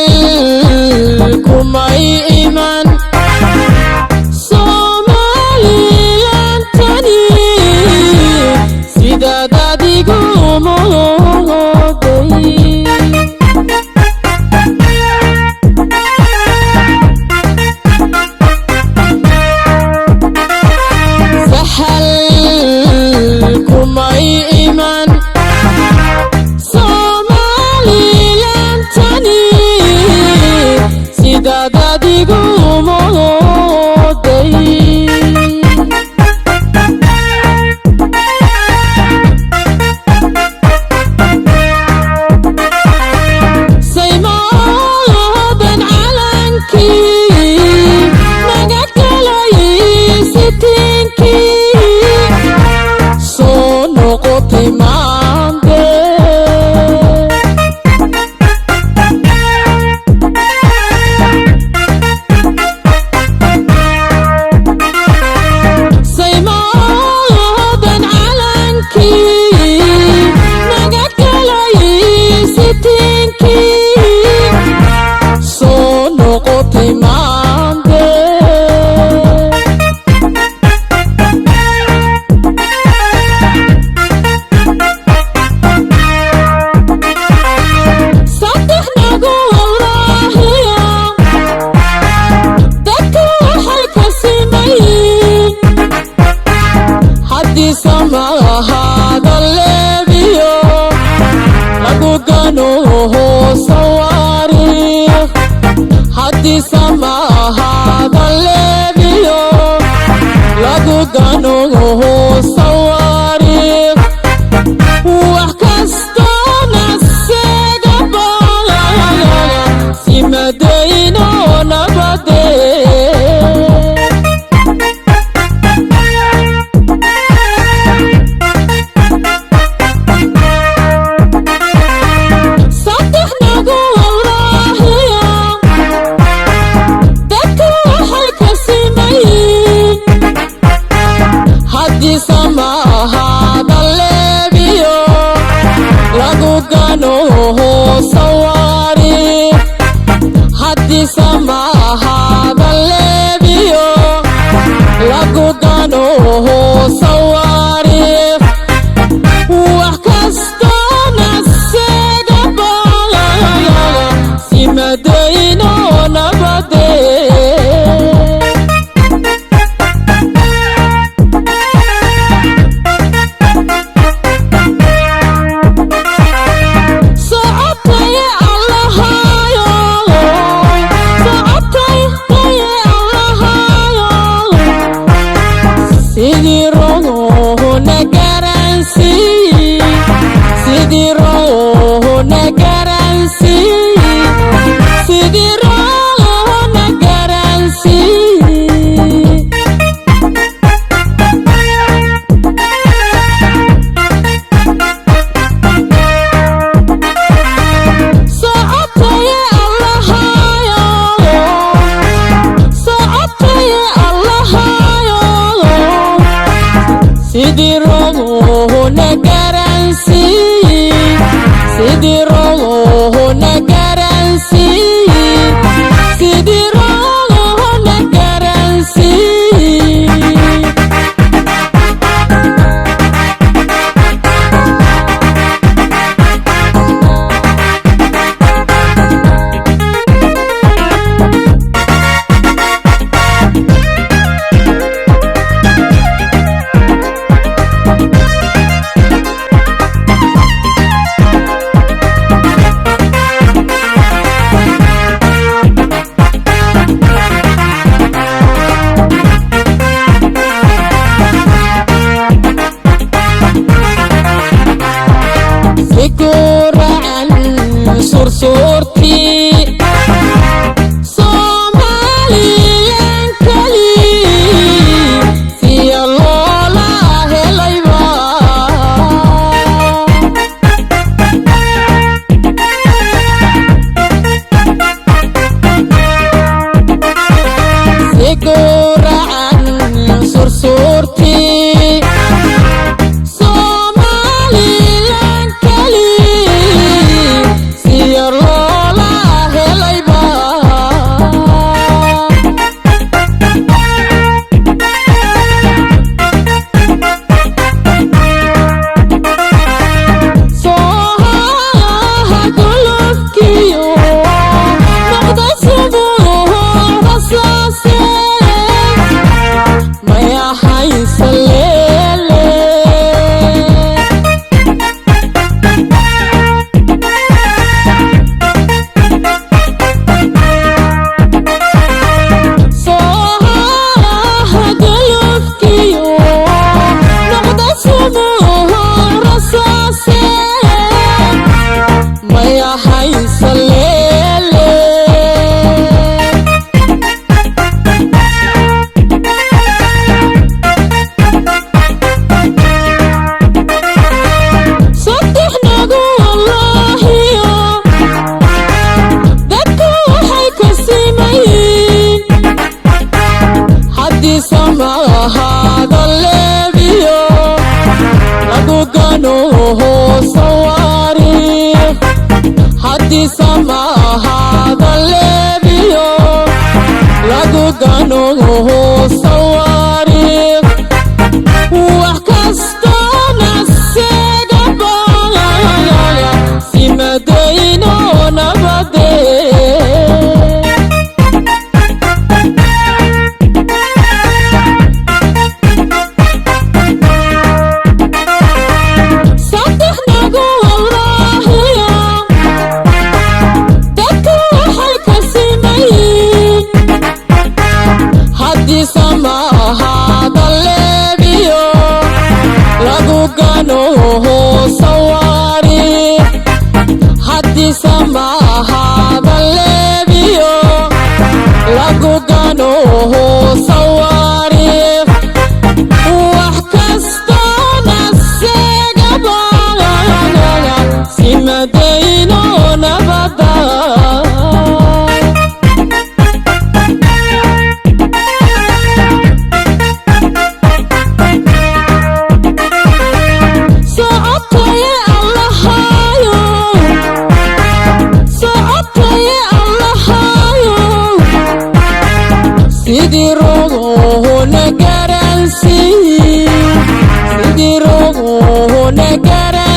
سحل كماي إيمان Somaliland tani sida dadigu moday سحل كماي إيمان Somaliland tani sida dadigu moday saymadan calankii naga galay sitiinkii soo noqotay maande saymadan calankii naga galay sitiinkii soo noqotay maande saddex nagu wallaahiya dadku waxay ka simayiin haddii samahada leebiyo lagu gano sawaariikh haddii samahada leebiyo lagu gano sawaariikh wax kastoona seega baaya simadayno nabadee saddex nagu wallaahiya dadku waxay ka simayiin haddii samahada leebiyo lagu gano sawaariikh haddii samahada leebiyo lagu gano sawaariikh wax kastoona seega baaya simadayno nabadee socotay allahayo socotay allahayo sidii roona garansii sidii roona garansii sidii roona garansii socotay allahayo socotay allahayo sidii roona garansii sidii roona garansii sidii roona garansii gano sawari haddii samahada leebiyo lagu gano sawari wax kastana seega baaya simadayno nabade samahada leebiyo lagu gano sawari haddii samahada leebiyo lagu gano sawari wax kastana seega baaya simadayno nabada sidii rogohona garansi sidii rogohona garansi